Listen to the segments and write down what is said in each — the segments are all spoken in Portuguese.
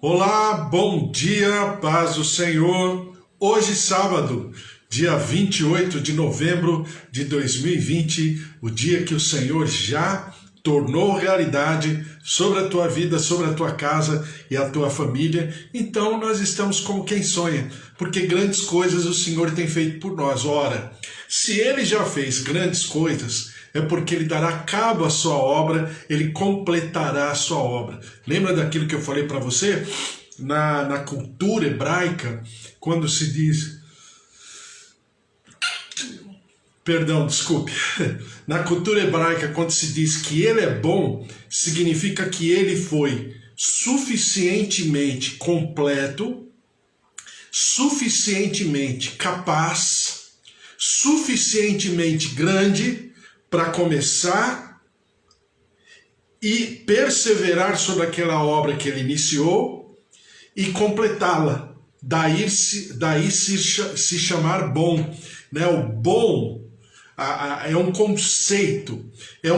Olá, bom dia, paz do Senhor. Hoje, sábado, dia 28 de novembro de 2020, o dia que o Senhor já tornou realidade sobre a tua vida, sobre a tua casa e a tua família. Então, nós estamos como quem sonha, porque grandes coisas o Senhor tem feito por nós. Ora, se Ele já fez grandes coisas, é porque Ele dará cabo à sua obra, Ele completará a sua obra. Lembra daquilo que eu falei para você? Na cultura hebraica, quando se diz... Perdão, desculpe. Na cultura hebraica, quando se diz que Ele é bom, significa que Ele foi suficientemente completo, suficientemente capaz, suficientemente grande para começar e perseverar sobre aquela obra que ele iniciou e completá-la. Daí se chamar bom. Né? O bom é um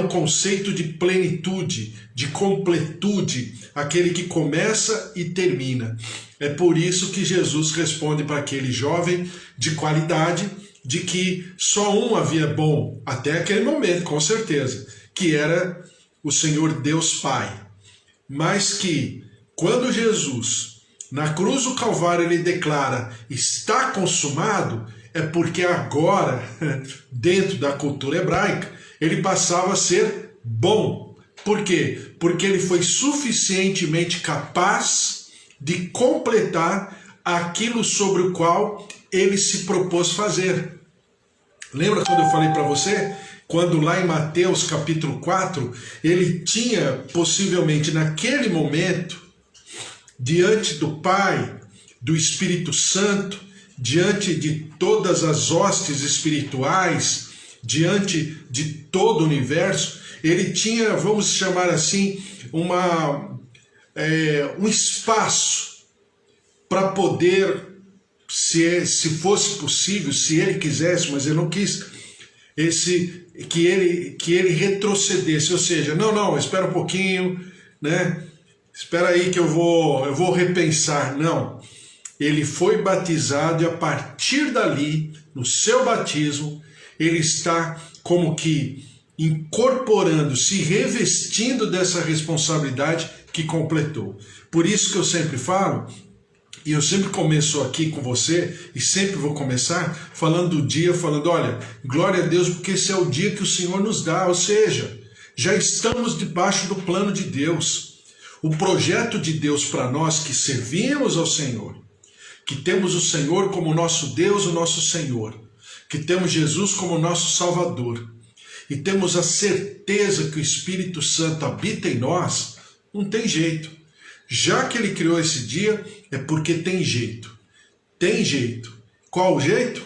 conceito de plenitude, de completude, aquele que começa e termina. É por isso que Jesus responde para aquele jovem de qualidade, de que só um havia bom, até aquele momento, com certeza, que era o Senhor Deus Pai. Mas que, quando Jesus, na cruz do Calvário, ele declara, está consumado, é porque agora, dentro da cultura hebraica, ele passava a ser bom. Por quê? Porque ele foi suficientemente capaz de completar aquilo sobre o qual ele se propôs fazer. Lembra quando eu falei para você? Quando lá em Mateus capítulo 4, ele tinha possivelmente naquele momento, diante do Pai, do Espírito Santo, diante de todas as hostes espirituais, diante de todo o universo, ele tinha, vamos chamar assim, um espaço para poder, se fosse possível, se ele quisesse, mas ele não quis, que ele retrocedesse, ou seja, não, espera um pouquinho, né? Espera aí que eu vou repensar. Não, ele foi batizado e a partir dali, no seu batismo, ele está como que incorporando, se revestindo dessa responsabilidade que completou. Por isso que eu sempre falo, e eu sempre começo aqui com você, e sempre vou começar falando do dia, falando, olha, glória a Deus, porque esse é o dia que o Senhor nos dá, ou seja, já estamos debaixo do plano de Deus. O projeto de Deus para nós que servimos ao Senhor, que temos o Senhor como nosso Deus, o nosso Senhor, que temos Jesus como nosso Salvador, e temos a certeza que o Espírito Santo habita em nós, não tem jeito. Já que ele criou esse dia, é porque tem jeito. Tem jeito. Qual o jeito?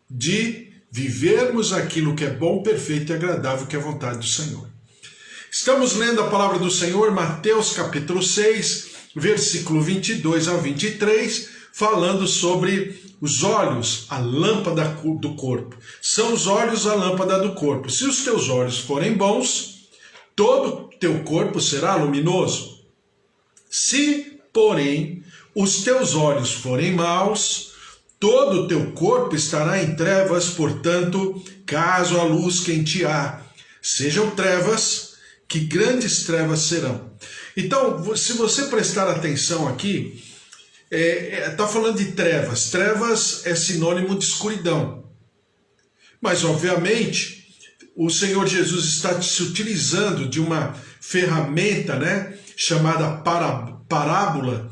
De vivermos aquilo que é bom, perfeito e agradável, que é a vontade do Senhor. Estamos lendo a palavra do Senhor, Mateus capítulo 6, versículo 22 a 23, falando sobre os olhos, a lâmpada do corpo. São os olhos a lâmpada do corpo. Se os teus olhos forem bons, todo o teu corpo será luminoso. Se, porém, os teus olhos forem maus, todo o teu corpo estará em trevas, portanto, caso a luz que em ti há sejam trevas, que grandes trevas serão. Então, se você prestar atenção aqui, está falando de trevas. Trevas é sinônimo de escuridão. Mas, obviamente, o Senhor Jesus está se utilizando de uma ferramenta, né, chamada parábola,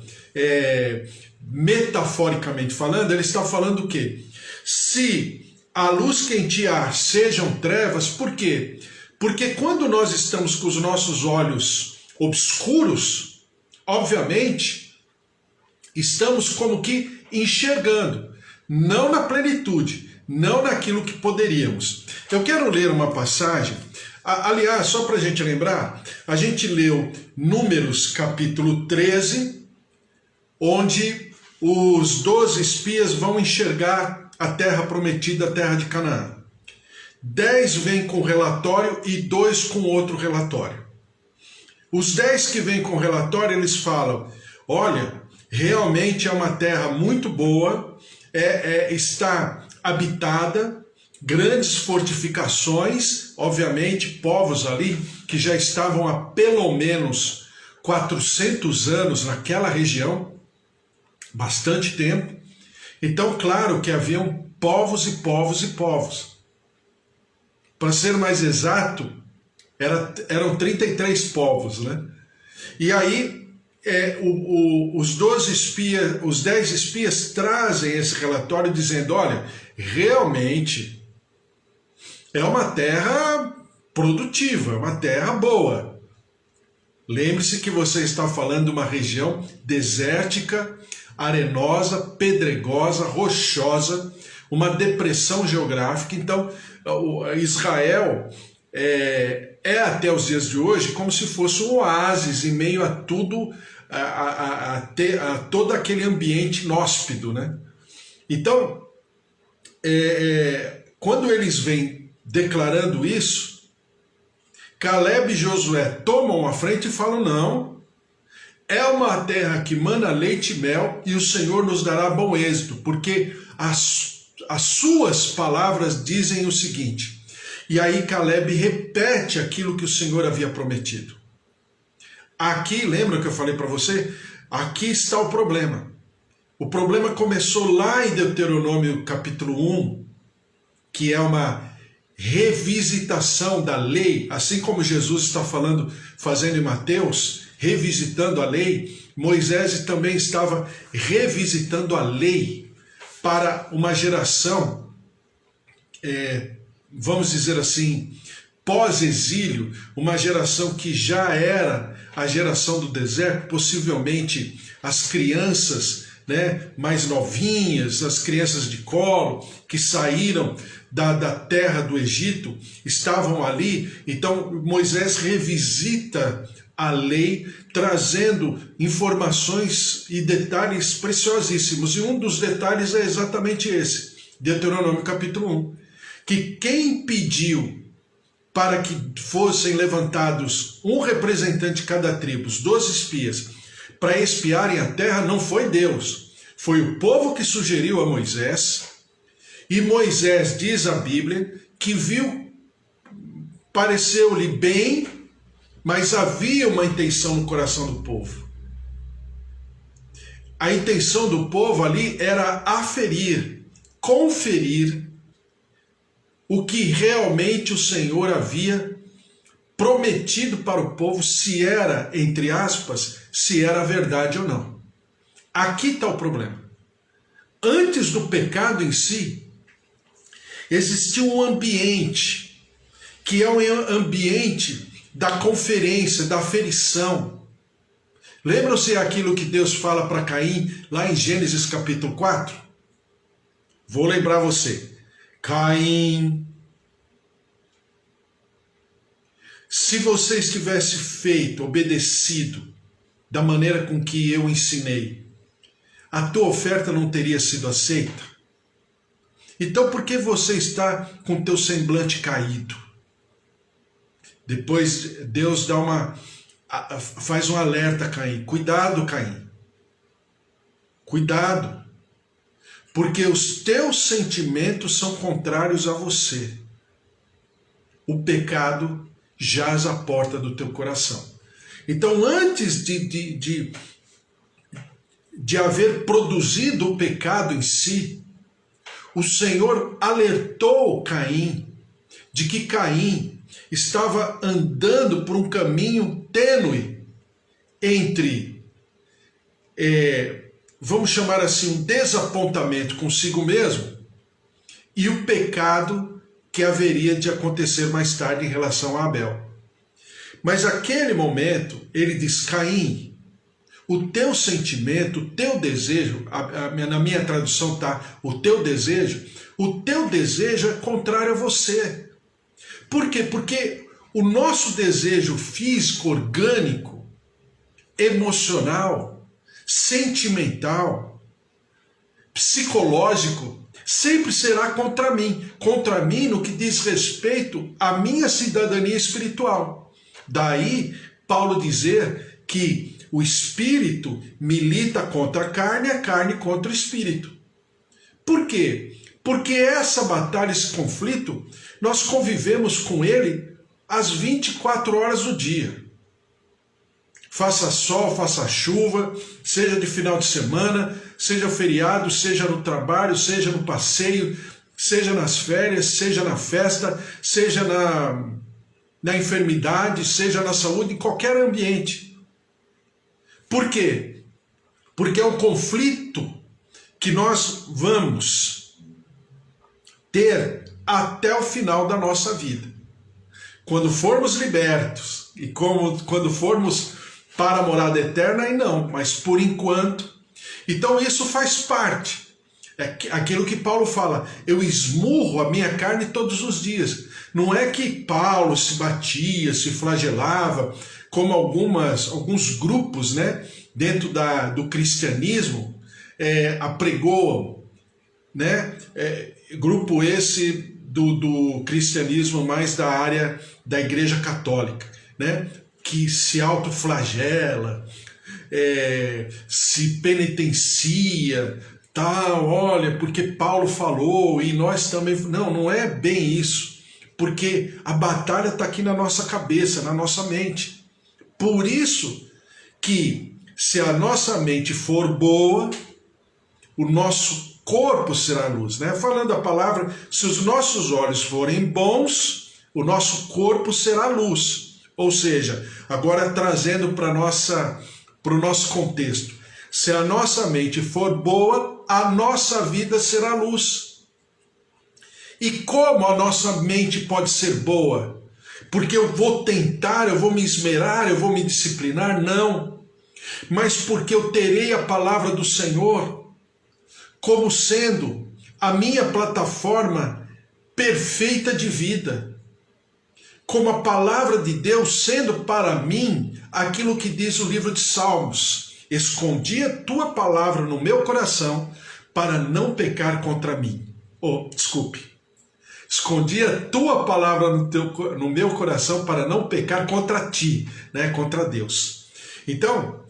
metaforicamente falando, ele está falando o quê? Se a luz que em ti há sejam trevas, por quê? Porque quando nós estamos com os nossos olhos obscuros, obviamente, estamos como que enxergando, não na plenitude, não naquilo que poderíamos. Eu quero ler uma passagem. Aliás, só para a gente lembrar, a gente leu Números capítulo 13, onde os 12 espias vão enxergar a terra prometida, a terra de Canaã. 10 vêm com relatório e 2 com outro relatório. Os 10 que vêm com relatório, eles falam, olha, realmente é uma terra muito boa, está habitada, grandes fortificações, obviamente povos ali que já estavam há pelo menos 400 anos naquela região, bastante tempo. Então, claro que haviam povos e povos e povos. Para ser mais exato, eram 33 povos, né? E aí os 10 espias trazem esse relatório dizendo, olha, realmente é uma terra produtiva, uma terra boa. Lembre-se que você está falando de uma região desértica, arenosa, pedregosa, rochosa, uma depressão geográfica. Então, Israel é até os dias de hoje como se fosse um oásis em meio a tudo, a todo aquele ambiente inóspito, né? Então, quando eles vêm declarando isso, Caleb e Josué tomam a frente e falam, não, é uma terra que mana leite e mel e o Senhor nos dará bom êxito, porque as suas palavras dizem o seguinte. E aí Caleb repete aquilo que o Senhor havia prometido. Aqui, lembra que eu falei para você? Aqui está o problema. O problema começou lá em Deuteronômio capítulo 1, que é uma revisitação da lei, assim como Jesus está fazendo em Mateus, revisitando a lei, Moisés também estava revisitando a lei para uma geração, vamos dizer assim, pós-exílio, uma geração que já era a geração do deserto, possivelmente as crianças, né, mais novinhas, as crianças de colo, que saíram da terra do Egito, estavam ali. Então Moisés revisita a lei, trazendo informações e detalhes preciosíssimos. E um dos detalhes é exatamente esse, Deuteronômio capítulo 1, que quem pediu para que fossem levantados um representante de cada tribo, os 12 espias, para espiarem a terra, não foi Deus, foi o povo que sugeriu a Moisés. E Moisés, diz a Bíblia, que viu, pareceu-lhe bem, mas havia uma intenção no coração do povo. A intenção do povo ali era aferir, conferir o que realmente o Senhor havia prometido para o povo, se era, entre aspas, se era verdade ou não. Aqui está o problema. Antes do pecado em si, existia um ambiente, que é o ambiente da conferência, da aferição. Lembram-se aquilo que Deus fala para Caim, lá em Gênesis capítulo 4? Vou lembrar você. Caim, se você tivesse feito, obedecido, da maneira com que eu ensinei, a tua oferta não teria sido aceita? Então por que você está com teu semblante caído? Depois Deus faz um alerta a Caim. Cuidado, Caim. Cuidado. Porque os teus sentimentos são contrários a você. O pecado jaz à porta do teu coração. Então antes de haver produzido o pecado em si, o Senhor alertou Caim de que Caim estava andando por um caminho tênue entre, vamos chamar assim, um desapontamento consigo mesmo e o pecado que haveria de acontecer mais tarde em relação a Abel. Mas naquele momento, ele diz, Caim, o teu sentimento, o teu desejo, na minha tradução está o teu desejo é contrário a você. Por quê? Porque o nosso desejo físico, orgânico, emocional, sentimental, psicológico, sempre será contra mim no que diz respeito à minha cidadania espiritual. Daí, Paulo dizer que o espírito milita contra a carne contra o espírito. Por quê? Porque essa batalha, esse conflito, nós convivemos com ele às 24 horas do dia. Faça sol, faça chuva, seja de final de semana, seja feriado, seja no trabalho, seja no passeio, seja nas férias, seja na festa, seja na enfermidade, seja na saúde, em qualquer ambiente. Por quê? Porque é um conflito que nós vamos ter até o final da nossa vida. Quando formos libertos e quando formos para a morada eterna, aí não, mas por enquanto. Então isso faz parte. É aquilo que Paulo fala, eu esmurro a minha carne todos os dias. Não é que Paulo se batia, se flagelava, como alguns grupos, né, dentro do cristianismo apregoam, né, grupo esse do cristianismo mais da área da Igreja Católica, né, que se autoflagela, se penitencia, tal, olha, porque Paulo falou e nós também. Não, não é bem isso, porque a batalha está aqui na nossa cabeça, na nossa mente. Por isso que se a nossa mente for boa, o nosso corpo será luz, né? Falando a palavra, se os nossos olhos forem bons, o nosso corpo será luz. Ou seja, agora trazendo para o nosso contexto, se a nossa mente for boa, a nossa vida será luz. E como a nossa mente pode ser boa? Porque eu vou tentar, eu vou me esmerar, eu vou me disciplinar? Não. Mas porque eu terei a palavra do Senhor como sendo a minha plataforma perfeita de vida. Como a palavra de Deus sendo para mim aquilo que diz o livro de Salmos. Escondi a tua palavra no meu coração para não pecar contra mim. Escondi a tua palavra no meu coração para não pecar contra ti, né? Contra Deus. Então,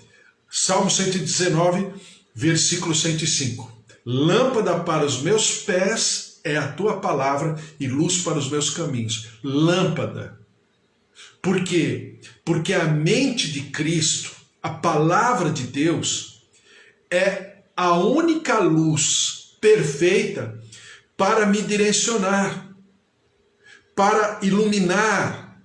Salmo 119, versículo 105. Lâmpada para os meus pés é a tua palavra e luz para os meus caminhos. Lâmpada. Por quê? Porque a mente de Cristo, a palavra de Deus, é a única luz perfeita para me direcionar, para iluminar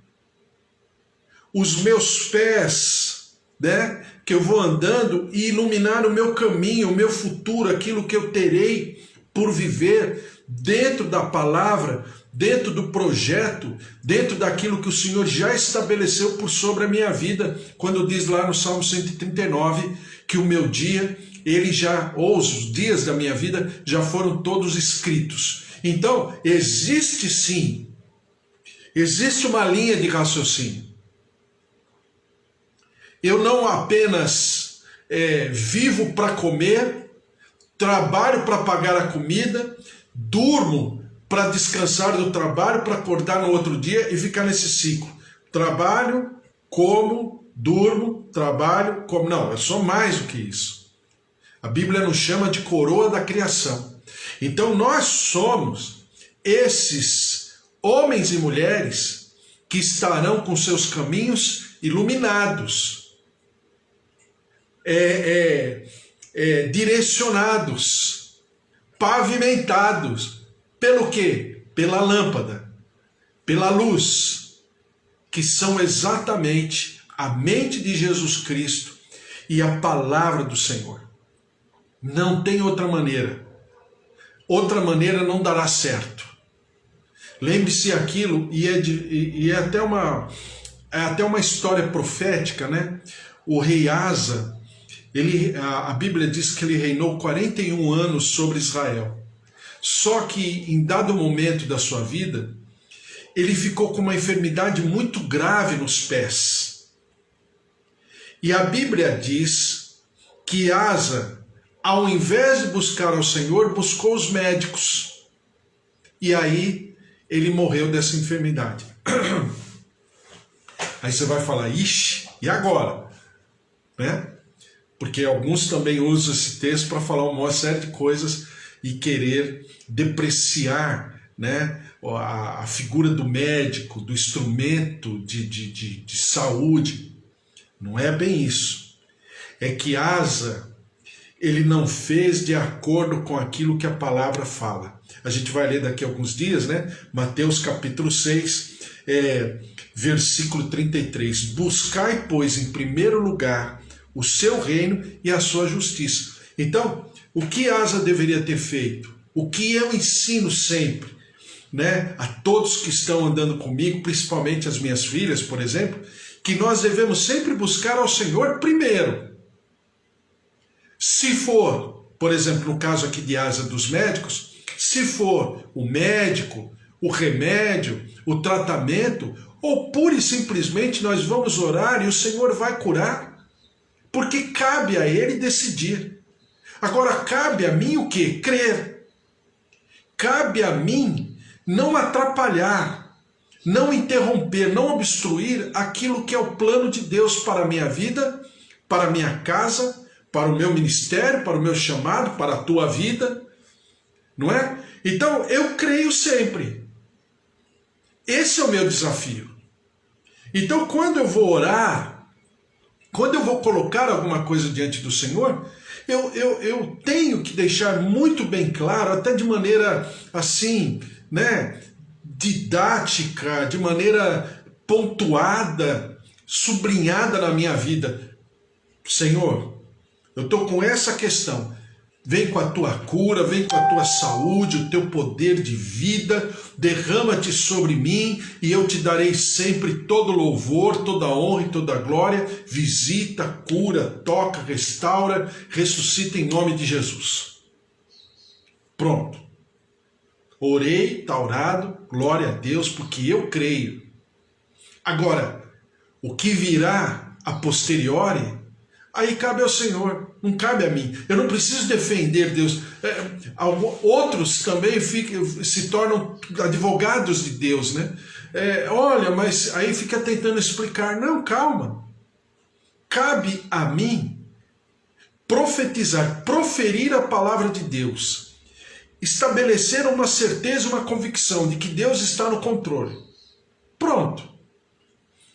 os meus pés, né? Que eu vou andando e iluminar o meu caminho, o meu futuro, aquilo que eu terei por viver dentro da palavra, dentro do projeto, dentro daquilo que o Senhor já estabeleceu por sobre a minha vida, quando diz lá no Salmo 139 que o meu dia, ou os dias da minha vida já foram todos escritos. Então, existe sim, existe uma linha de raciocínio. Eu não apenas vivo para comer, trabalho para pagar a comida, durmo para descansar do trabalho, para acordar no outro dia e ficar nesse ciclo. Trabalho, como, durmo, trabalho, como. Não, eu sou mais do que isso. A Bíblia nos chama de coroa da criação. Então nós somos esses homens e mulheres que estarão com seus caminhos iluminados, direcionados, pavimentados. Pelo quê? Pela lâmpada, pela luz, que são exatamente a mente de Jesus Cristo e a palavra do Senhor. Não tem outra maneira. Outra maneira não dará certo. Lembre-se aquilo, e é até uma história profética, né? O rei Asa, a Bíblia diz que ele reinou 41 anos sobre Israel. Só que em dado momento da sua vida, ele ficou com uma enfermidade muito grave nos pés. E a Bíblia diz que Asa, ao invés de buscar ao Senhor, buscou os médicos. E aí ele morreu dessa enfermidade. Aí você vai falar, ixi, e agora? né? Porque alguns também usam esse texto para falar uma série de coisas e querer depreciar, né, a figura do médico, do instrumento de saúde. Não é bem isso. É que Asa, ele não fez de acordo com aquilo que a palavra fala. A gente vai ler daqui a alguns dias, né? Mateus capítulo 6, versículo 33. Buscai, pois, em primeiro lugar o seu reino e a sua justiça. Então, o que Asa deveria ter feito? O que eu ensino sempre, né, a todos que estão andando comigo, principalmente as minhas filhas, por exemplo, que nós devemos sempre buscar ao Senhor primeiro. Se for, por exemplo, no caso aqui de Asa dos médicos, se for o médico, o remédio, o tratamento, ou pura e simplesmente nós vamos orar e o Senhor vai curar, porque cabe a Ele decidir. Agora, cabe a mim o quê? Crer. Cabe a mim não atrapalhar, não interromper, não obstruir aquilo que é o plano de Deus para a minha vida, para a minha casa, para o meu ministério, para o meu chamado, para a tua vida, não é? Então, eu creio sempre. Esse é o meu desafio. Então, quando eu vou orar, quando eu vou colocar alguma coisa diante do Senhor, eu tenho que deixar muito bem claro, até de maneira assim, né, didática, de maneira pontuada, sublinhada na minha vida. Senhor, eu estou com essa questão. Vem com a tua cura, vem com a tua saúde, o teu poder de vida, derrama-te sobre mim e eu te darei sempre todo louvor, toda honra e toda glória. Visita, cura, toca, restaura, ressuscita em nome de Jesus. Pronto. Orei, está orado, glória a Deus, porque eu creio. Agora, o que virá a posteriori, aí cabe ao Senhor, não cabe a mim. Eu não preciso defender Deus. Outros também se tornam advogados de Deus, né? Olha, mas aí fica tentando explicar. Não, calma. Cabe a mim profetizar, proferir a palavra de Deus, estabelecer uma certeza, uma convicção de que Deus está no controle. Pronto.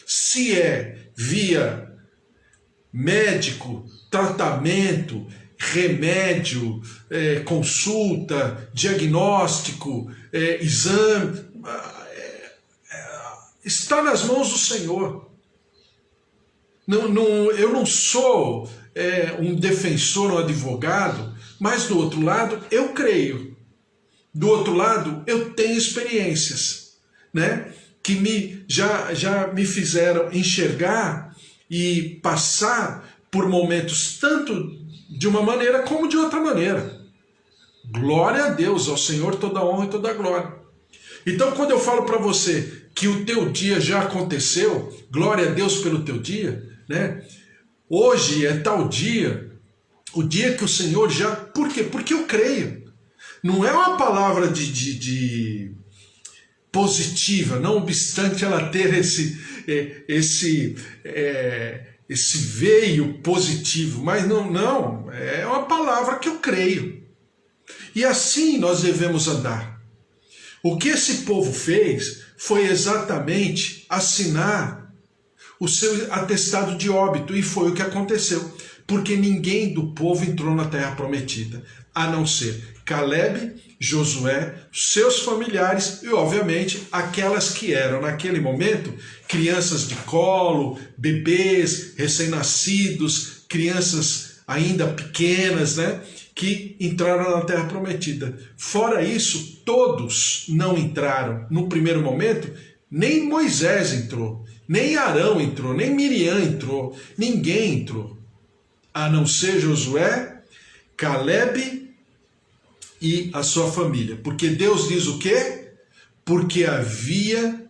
Se é via médico, tratamento, remédio, consulta, diagnóstico, exame, está nas mãos do Senhor. Eu não sou um defensor ou advogado, mas do outro lado eu creio. Do outro lado eu tenho experiências, né, que já me fizeram enxergar e passar por momentos tanto de uma maneira como de outra maneira. Glória a Deus, ao Senhor toda a honra e toda a glória. Então, quando eu falo para você que o teu dia já aconteceu, glória a Deus pelo teu dia, né? Hoje é tal dia, o dia que o Senhor já... Por quê? Porque eu creio. Não é uma palavra de positiva, não obstante ela ter esse veio positivo, mas não, é uma palavra que eu creio. E assim nós devemos andar. O que esse povo fez foi exatamente assinar o seu atestado de óbito, e foi o que aconteceu, porque ninguém do povo entrou na terra prometida, a não ser Caleb, Josué, seus familiares e, obviamente, aquelas que eram, naquele momento, crianças de colo, bebês, recém-nascidos, crianças ainda pequenas, né, que entraram na terra prometida. Fora isso, todos não entraram. No primeiro momento, nem Moisés entrou, nem Arão entrou, nem Miriam entrou, ninguém entrou, a não ser Josué, Caleb e a sua família. Porque Deus diz o quê? Porque havia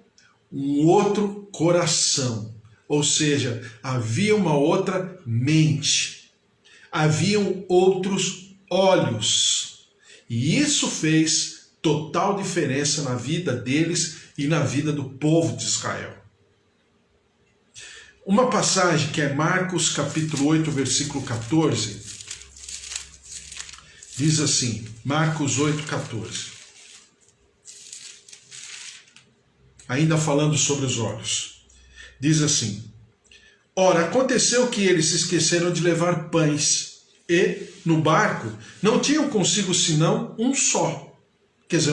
um outro coração, ou seja, havia uma outra mente, haviam outros olhos, e isso fez total diferença na vida deles e na vida do povo de Israel. uma passagem que é Marcos capítulo 8, versículo 14, diz assim, Marcos 8, 14. Ainda falando sobre os olhos. Diz assim, ora, aconteceu que eles se esqueceram de levar pães e, no barco, não tinham consigo senão um só. Quer dizer,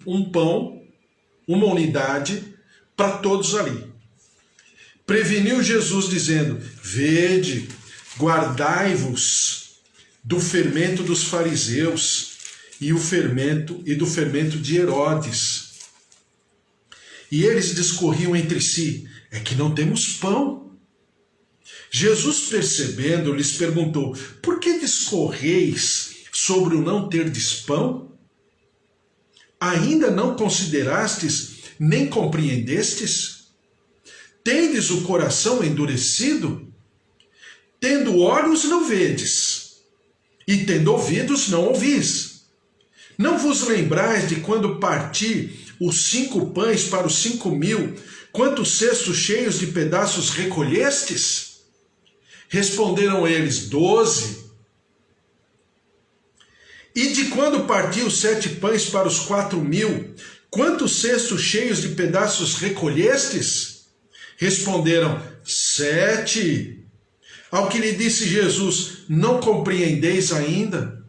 um pão, uma unidade para todos ali. Preveniu Jesus dizendo, vede, guardai-vos do fermento dos fariseus e do fermento de Herodes. E eles discorriam entre si, é que não temos pão. Jesus, percebendo, lhes perguntou, por que discorreis sobre o não terdes pão? Ainda não considerastes, nem compreendestes? Tendes o coração endurecido? Tendo olhos não vedes, e tendo ouvidos não ouvis. Não vos lembrais de quando parti os 5 pães para os 5.000, quantos cestos cheios de pedaços recolhestes? Responderam eles, 12. E de quando parti os 7 pães para os 4.000, quantos cestos cheios de pedaços recolhestes? Responderam, 7. Ao que lhe disse Jesus, não compreendeis ainda?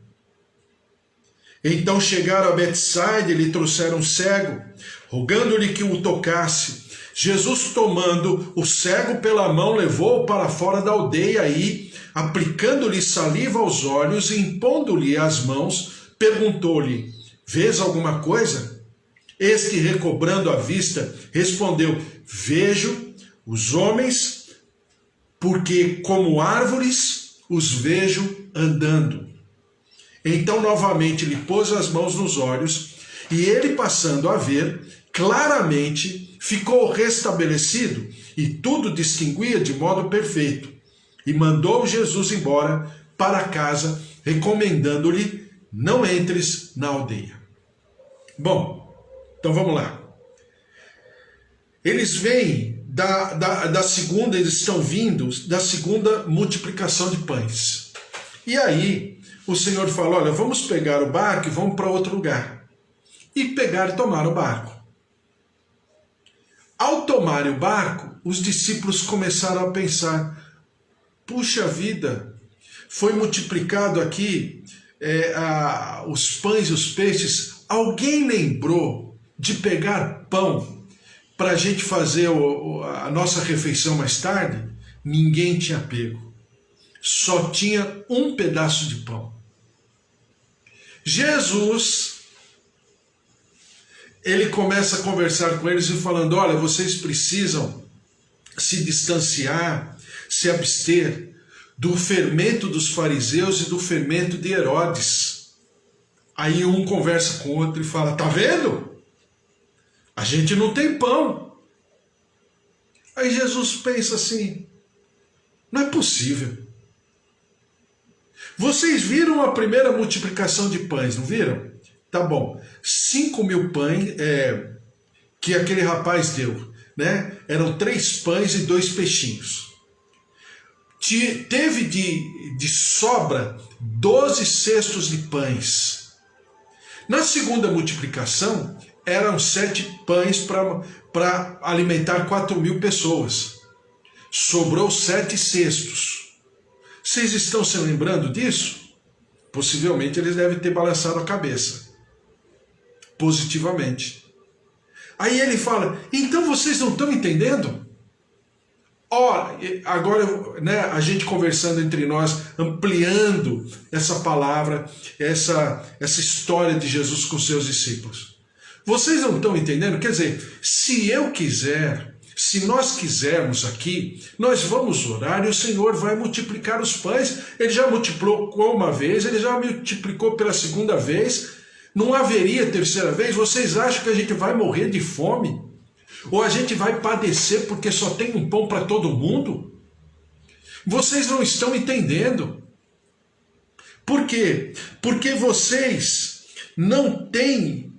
Então chegaram a Betsaida e lhe trouxeram um cego, rogando-lhe que o tocasse. Jesus, tomando o cego pela mão, levou-o para fora da aldeia e, aplicando-lhe saliva aos olhos e impondo-lhe as mãos, perguntou-lhe, vês alguma coisa? Eis que, recobrando a vista, respondeu, vejo os homens, porque como árvores os vejo andando. Então novamente lhe pôs as mãos nos olhos, e ele, passando a ver, claramente ficou restabelecido, e tudo distinguia de modo perfeito. E mandou Jesus embora para casa, recomendando-lhe, não entres na aldeia. Bom, então vamos lá. Eles vêm da segunda, eles estão vindo da segunda multiplicação de pães. E aí, o Senhor fala, olha, vamos pegar o barco e vamos para outro lugar. E pegar e tomar o barco. Ao tomarem o barco, os discípulos começaram a pensar, puxa vida, foi multiplicado aqui os pães e os peixes. Alguém lembrou de pegar pão para a gente fazer a nossa refeição mais tarde? Ninguém tinha pego. Só tinha um pedaço de pão. Jesus, ele começa a conversar com eles e falando, olha, vocês precisam se distanciar, se abster do fermento dos fariseus e do fermento de Herodes. Aí um conversa com o outro e fala, tá vendo? A gente não tem pão. Aí Jesus pensa assim, não é possível. Vocês viram a primeira multiplicação de pães, não viram? Tá bom, 5.000 pães que aquele rapaz deu, né? Eram 3 pães e 2 peixinhos. Teve de sobra 12 cestos de pães. Na segunda multiplicação, eram 7 pães para alimentar 4.000 pessoas. Sobrou 7 cestos. Vocês estão se lembrando disso? Possivelmente eles devem ter balançado a cabeça. Positivamente. Aí ele fala, então vocês não estão entendendo? Ora, agora, né, a gente conversando entre nós, ampliando essa palavra, essa história de Jesus com seus discípulos. Vocês não estão entendendo? Quer dizer, se eu quiser, se nós quisermos aqui, nós vamos orar e o Senhor vai multiplicar os pães. Ele já multiplicou uma vez, ele já multiplicou pela segunda vez, não haveria terceira vez. Vocês acham que a gente vai morrer de fome? Ou a gente vai padecer porque só tem um pão para todo mundo? Vocês não estão entendendo. Por quê? Porque vocês não têm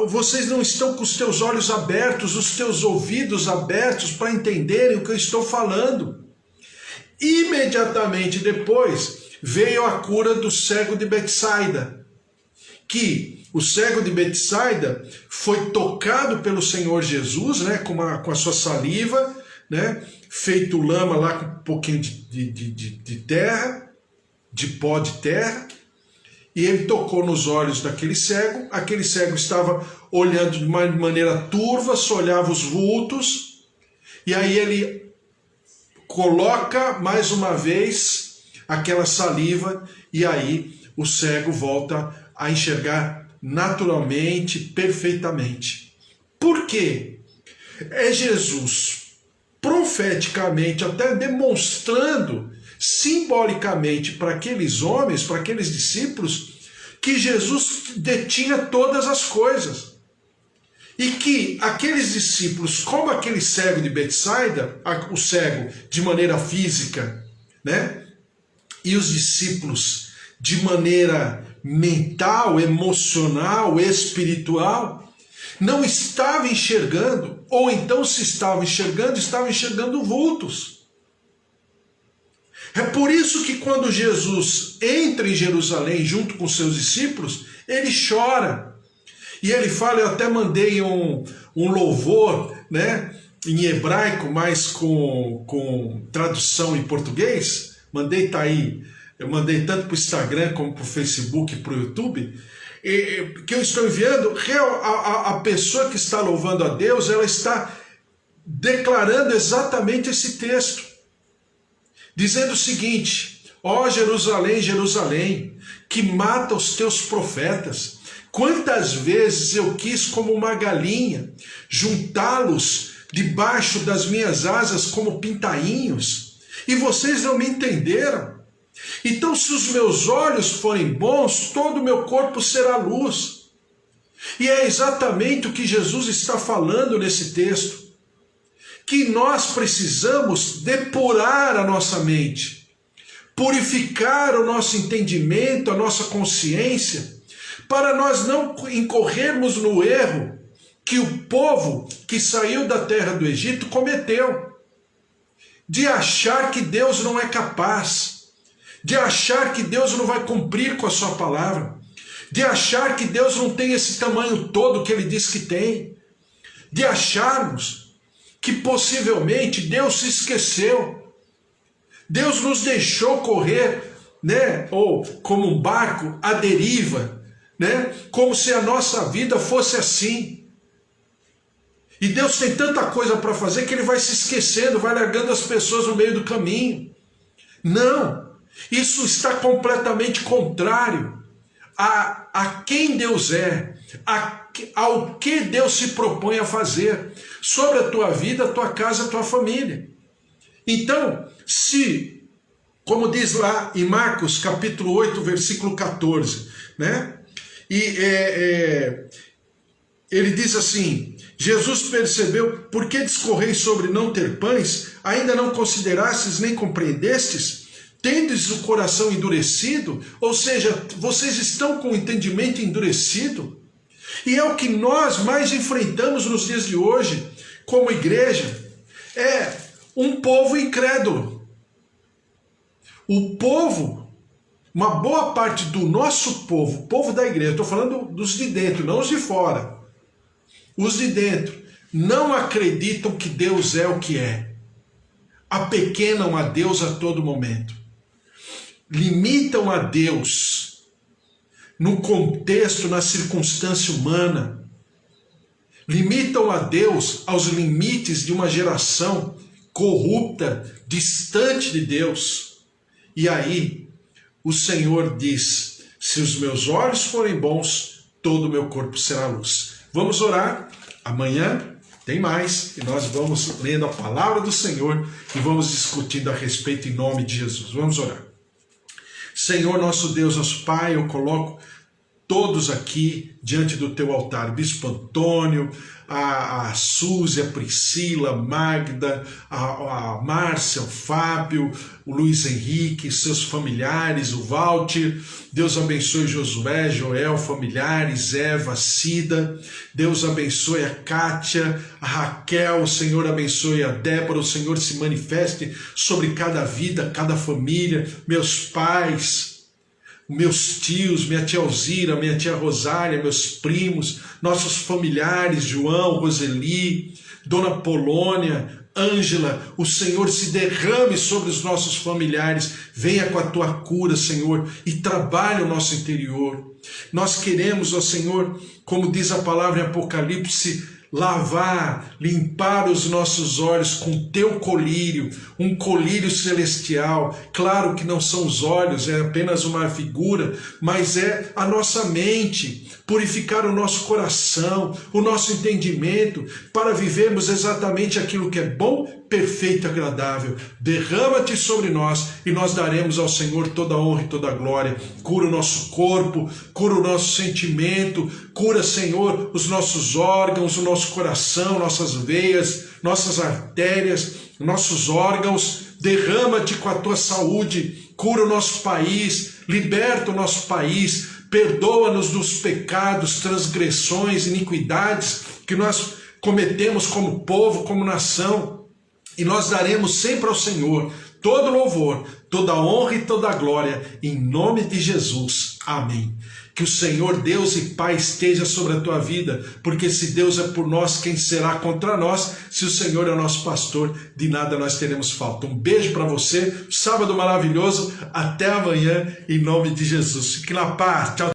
vocês não estão com os teus olhos abertos, os teus ouvidos abertos para entenderem o que eu estou falando. Imediatamente depois veio a cura do cego de Betsaida, que o cego de Betsaida foi tocado pelo Senhor Jesus, né, com a sua saliva, né, feito lama lá com um pouquinho de terra, de pó de terra, e ele tocou nos olhos daquele cego. Aquele cego estava olhando de uma maneira turva, só olhava os vultos, e aí ele coloca mais uma vez aquela saliva, e aí o cego volta a enxergar naturalmente, perfeitamente. Por quê? É Jesus profeticamente, até demonstrando simbolicamente para aqueles homens, para aqueles discípulos, que Jesus detinha todas as coisas. E que aqueles discípulos, como aquele cego de Betsaida, o cego de maneira física, né? E os discípulos de maneira mental, emocional, espiritual, não estavam enxergando, ou então se estavam enxergando vultos. É por isso que quando Jesus entra em Jerusalém junto com seus discípulos, ele chora. E ele fala, eu até mandei um louvor, né, em hebraico, mas com tradução em português. Tá aí, eu mandei tanto para o Instagram como para o Facebook e para o YouTube, que eu estou enviando. A pessoa que está louvando a Deus, ela está declarando exatamente esse texto, dizendo o seguinte: ó Jerusalém, Jerusalém, que mata os teus profetas, quantas vezes eu quis como uma galinha juntá-los debaixo das minhas asas como pintainhos, e vocês não me entenderam. Então, se os meus olhos forem bons, todo o meu corpo será luz. E é exatamente o que Jesus está falando nesse texto, que nós precisamos depurar a nossa mente, purificar o nosso entendimento, a nossa consciência, para nós não incorrermos no erro que o povo que saiu da terra do Egito cometeu, de achar que Deus não é capaz, de achar que Deus não vai cumprir com a sua palavra, de achar que Deus não tem esse tamanho todo que ele diz que tem, de acharmos que possivelmente Deus se esqueceu, Deus nos deixou correr, né, ou como um barco à deriva, né, como se a nossa vida fosse assim. E Deus tem tanta coisa para fazer que ele vai se esquecendo, vai largando as pessoas no meio do caminho. Não, isso está completamente contrário a quem Deus é, ao que Deus se propõe a fazer sobre a tua vida, a tua casa, a tua família. Então, se, como diz lá em Marcos capítulo 8, versículo 14, né? Ele diz assim: Jesus percebeu, por que discorreis sobre não ter pães? Ainda não considerastes nem compreendestes? Tendes o coração endurecido? Ou seja, vocês estão com o entendimento endurecido? E é o que nós mais enfrentamos nos dias de hoje, como igreja, é um povo incrédulo. O povo, uma boa parte do nosso povo, o povo da igreja, estou falando dos de dentro, não os de fora. Os de dentro não acreditam que Deus é o que é. Apequenam a Deus a todo momento. Limitam a Deus no contexto, na circunstância humana. Limitam a Deus aos limites de uma geração corrupta, distante de Deus. E aí, o Senhor diz: se os meus olhos forem bons, todo o meu corpo será luz. Vamos orar. Amanhã tem mais, e nós vamos lendo a palavra do Senhor e vamos discutindo a respeito em nome de Jesus. Vamos orar. Senhor, nosso Deus, nosso Pai, eu coloco todos aqui diante do teu altar, Bispo Antônio, a Suzy, a Priscila, a Magda, a Márcia, o Fábio, o Luiz Henrique, seus familiares, o Walter. Deus abençoe Josué, Joel, familiares, Eva, Cida. Deus abençoe a Kátia, a Raquel. O Senhor abençoe a Débora. O Senhor se manifeste sobre cada vida, cada família, meus pais, meus tios, minha tia Alzira, minha tia Rosália, meus primos, nossos familiares, João, Roseli, Dona Polônia, Ângela. O Senhor se derrame sobre os nossos familiares, venha com a tua cura, Senhor, e trabalhe o nosso interior. Nós queremos, ó Senhor, como diz a palavra em Apocalipse, lavar, limpar os nossos olhos com teu colírio, um colírio celestial. Claro que não são os olhos, é apenas uma figura, mas é a nossa mente, purificar o nosso coração, o nosso entendimento, para vivermos exatamente aquilo que é bom, perfeito e agradável. Derrama-te sobre nós e nós daremos ao Senhor toda a honra e toda a glória. Cura o nosso corpo, cura o nosso sentimento, cura, Senhor, os nossos órgãos, o nosso coração, nossas veias, nossas artérias, nossos órgãos. Derrama-te com a tua saúde, cura o nosso país, liberta o nosso país, perdoa-nos dos pecados, transgressões, iniquidades que nós cometemos como povo, como nação. E nós daremos sempre ao Senhor todo louvor, toda honra e toda glória, em nome de Jesus. Amém. Que o Senhor Deus e Pai esteja sobre a tua vida, porque se Deus é por nós, quem será contra nós? Se o Senhor é o nosso pastor, de nada nós teremos falta. Um beijo para você, sábado maravilhoso, até amanhã, em nome de Jesus. Fique na paz, tchau.